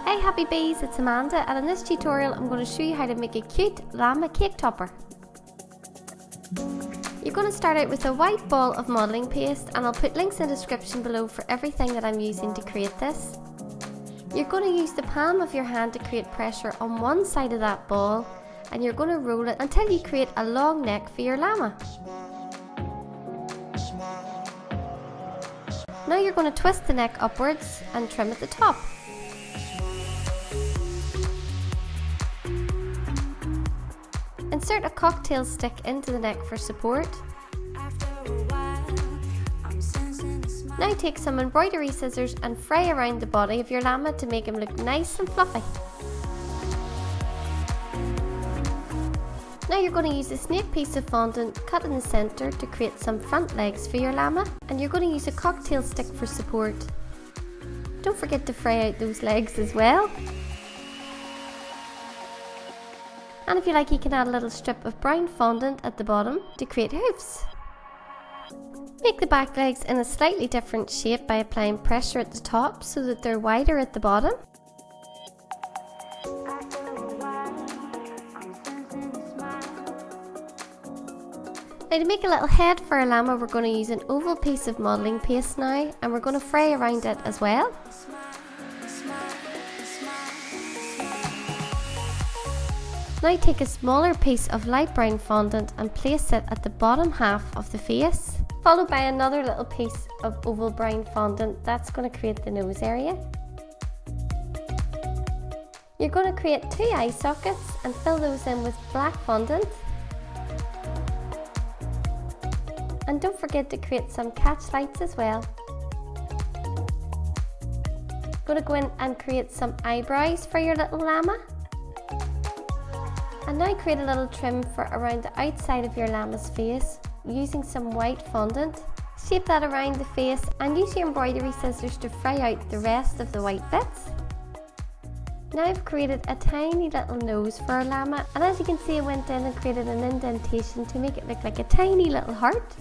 Hey happy bees, it's Amanda, and in this tutorial I'm going to show you how to make a cute llama cake topper. You're going to start out with a white ball of modelling paste, and I'll put links in the description below for everything that I'm using to create this. You're going to use the palm of your hand to create pressure on one side of that ball, and you're going to roll it until you create a long neck for your llama. Now you're going to twist the neck upwards and trim at the top. Insert a cocktail stick into the neck for support. Now take some embroidery scissors and fray around the body of your llama to make him look nice and fluffy. Now you're going to use a snake piece of fondant cut in the centre to create some front legs for your llama, and you're going to use a cocktail stick for support. Don't forget to fray out those legs as well. And if you like, you can add a little strip of brown fondant at the bottom to create hoofs. Make the back legs in a slightly different shape by applying pressure at the top so that they're wider at the bottom. Now to make a little head for a llama, we're going to use an oval piece of modelling paste now, and we're going to fray around it as well. Now take a smaller piece of light brown fondant and place it at the bottom half of the face, followed by another little piece of oval brown fondant. That's going to create the nose area. You're going to create 2 eye sockets and fill those in with black fondant. And don't forget to create some catch lights as well. Going to go in and create some eyebrows for your little llama. And now create a little trim for around the outside of your llama's face using some white fondant. Shape that around the face and use your embroidery scissors to fray out the rest of the white bits. Now I've created a tiny little nose for our llama, and as you can see, I went in and created an indentation to make it look like a tiny little heart.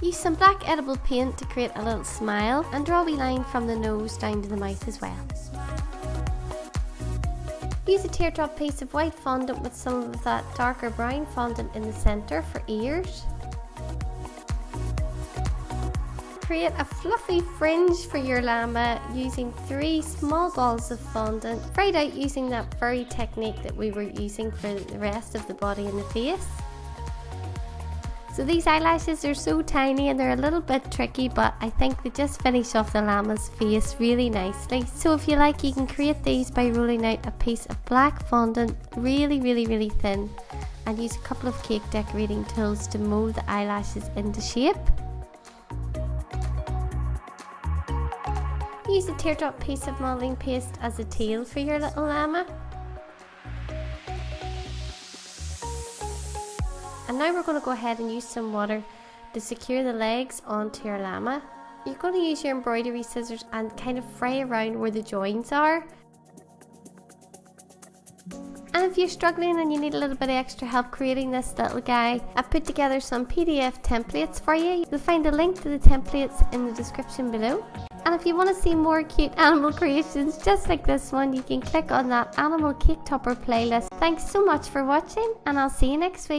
Use some black edible paint to create a little smile, and draw a wee line from the nose down to the mouth as well. Use a teardrop piece of white fondant with some of that darker brown fondant in the centre for ears. Create a fluffy fringe for your llama using 3 small balls of fondant, frayed out using that furry technique that we were using for the rest of the body and the face. So these eyelashes are so tiny and they're a little bit tricky, but I think they just finish off the llama's face really nicely. So if you like, you can create these by rolling out a piece of black fondant really thin, and use a couple of cake decorating tools to mould the eyelashes into shape. Use a teardrop piece of modelling paste as a tail for your little llama. And now we're going to go ahead and use some water to secure the legs onto your llama. You're going to use your embroidery scissors and kind of fray around where the joins are. And if you're struggling and you need a little bit of extra help creating this little guy, I've put together some PDF templates for you. You'll find a link to the templates in the description below. And if you want to see more cute animal creations just like this one, you can click on that animal cake topper playlist. Thanks so much for watching, and I'll see you next week.